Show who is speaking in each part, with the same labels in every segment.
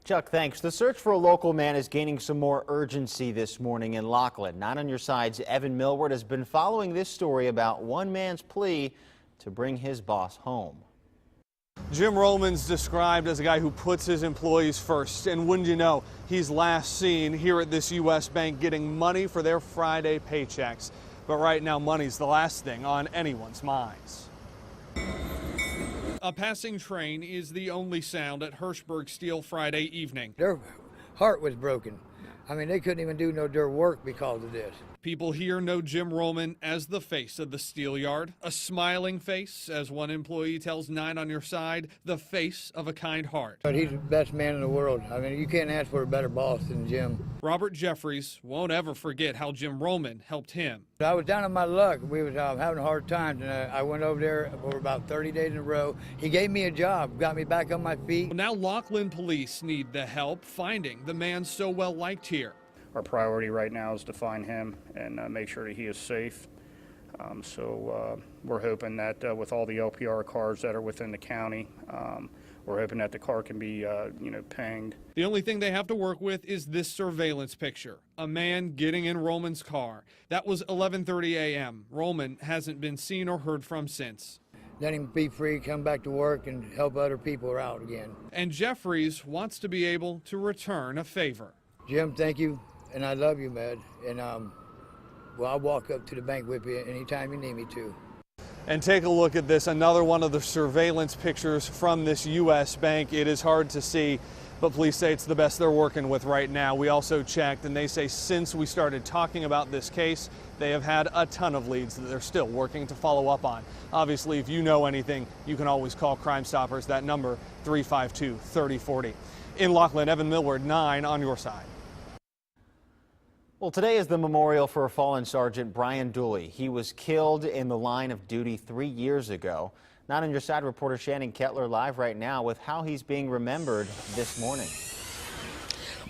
Speaker 1: Chuck, thanks. The search for a local man is gaining some more urgency this morning in Laughlin. 9 on Your Side's Evan Millward has been following this story about one man's plea to bring his boss home.
Speaker 2: Jim Roman's described as a guy who puts his employees first, and wouldn't you know, he's last seen here at this U.S. bank getting money for their Friday paychecks. But right now, money's the last thing on anyone's minds. A passing train is the only sound at Hirschberg Steel Friday evening.
Speaker 3: Their heart was broken. I mean, they couldn't even do no dirt work because of this.
Speaker 2: People here know Jim Roman as the face of the steel yard, a smiling face, as one employee tells 9 on Your Side, the face of a kind heart.
Speaker 3: But he's the best man in the world. I mean, you can't ask for a better boss than Jim.
Speaker 2: Robert Jeffries won't ever forget how Jim Roman helped him.
Speaker 3: I was down on my luck. We was having a hard time, and I went over there for about 30 days in a row. He gave me a job, got me back on my feet.
Speaker 2: Now Laughlin police need the help finding the man so well liked here.
Speaker 4: Our priority right now is to find him and make sure that he is safe. So we're hoping that with all the LPR cars that are within the county, we're hoping that the car can be, pinged.
Speaker 2: The only thing they have to work with is this surveillance picture. A man getting in Roman's car. That was 11:30 a.m. Roman hasn't been seen or heard from since.
Speaker 3: Let him be free, come back to work, and help other people out again.
Speaker 2: And Jeffries wants to be able to return a favor.
Speaker 3: Jim, thank you, and I love you, man. And well, I'll walk up to the bank with you anytime you need me to.
Speaker 2: And take a look at this, another one of the surveillance pictures from this U.S. bank. It is hard to see, but police say it's the best they're working with right now. We also checked, and they say since we started talking about this case, they have had a ton of leads that they're still working to follow up on. Obviously, if you know anything, you can always call Crime Stoppers. That number, 352-3040. In Laughlin, Evan Millward, 9 on Your Side.
Speaker 1: Well, today is the memorial for fallen Sergeant Brian Dulle. He was killed in the line of duty 3 years ago. 9 on Your Side reporter Shannon Kettler live right now with how he's being remembered this morning.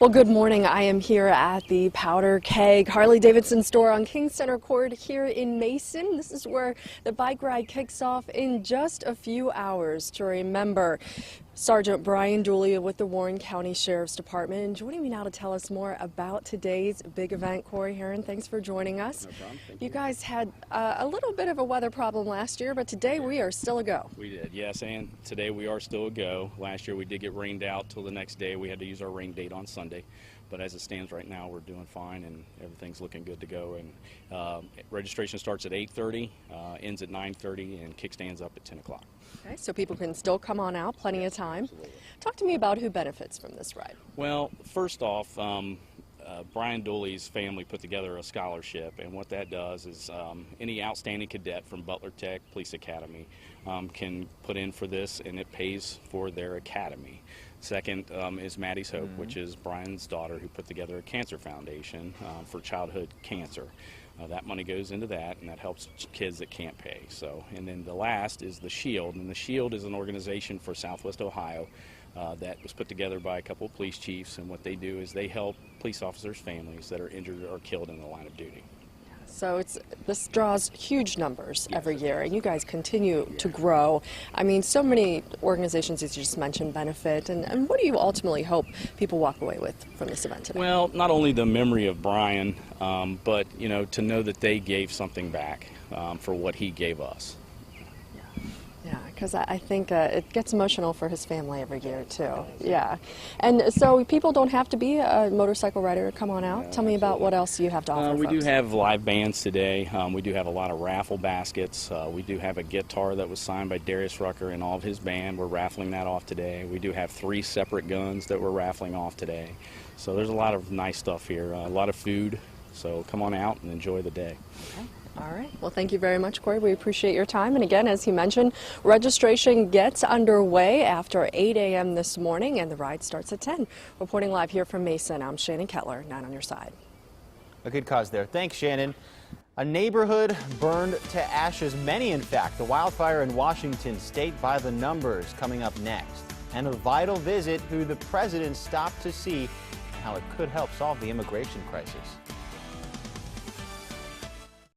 Speaker 5: Well, good morning. I am here at the Powder Keg Harley-Davidson store on King Center Court here in Mason. This is where the bike ride kicks off in just a few hours to remember Sergeant Brian Dulle with the Warren County Sheriff's Department. And joining me now to tell us more about today's big event, Corey Heron, thanks for joining us.
Speaker 6: No problem. Thank
Speaker 5: you guys had a little bit of a weather problem last year, but today we are still a go.
Speaker 6: We did, yes, and today we are still a go. Last year we did get rained out till the next day. We had to use our rain date on Sunday. But as it stands right now, we're doing fine and everything's looking good to go. And registration starts at 8:30, ends at 9:30, and kickstands up at 10 o'clock.
Speaker 5: Okay, so people can still come on out, plenty of time.
Speaker 6: Absolutely.
Speaker 5: Talk to me about who benefits from this ride.
Speaker 6: Well, first off, Brian Dulle's family put together a scholarship, and what that does is any outstanding cadet from Butler Tech Police Academy can put in for this, and it pays for their academy. Second is Maddie's Hope, which is Brian's daughter, who put together a cancer foundation for childhood cancer. That money goes into that, and that helps kids that can't pay. So, and then the last is the Shield, and the Shield is an organization for Southwest Ohio that was put together by a couple of police chiefs, and what they do is they help police officers' families that are injured or killed in the line of duty.
Speaker 5: So this draws huge numbers every year, and you guys continue to grow. I mean, so many organizations, as you just mentioned, benefit. And what do you ultimately hope people walk away with from this event today?
Speaker 6: Well, not only the memory of Brian, but to know that they gave something back for what he gave us.
Speaker 5: Yeah, because I think it gets emotional for his family every year, too. Yeah. And so people don't have to be a motorcycle rider to come on out. Tell me about what else you have to offer.
Speaker 6: We do have live bands today. We do have a lot of raffle baskets. We do have a guitar that was signed by Darius Rucker and all of his band. We're raffling that off today. We do have 3 separate guns that we're raffling off today. So there's a lot of nice stuff here, a lot of food. So come on out and enjoy the day.
Speaker 5: Okay. All right. Well, thank you very much, Corey. We appreciate your time. And again, as he mentioned, registration gets underway after 8 a.m. this morning, and the ride starts at 10. Reporting live here from Mason, I'm Shannon Kettler, 9 on Your Side.
Speaker 1: A good cause there. Thanks, Shannon. A neighborhood burned to ashes, many in fact. The wildfire in Washington state by the numbers coming up next. And a vital visit who the president stopped to see and how it could help solve the immigration crisis.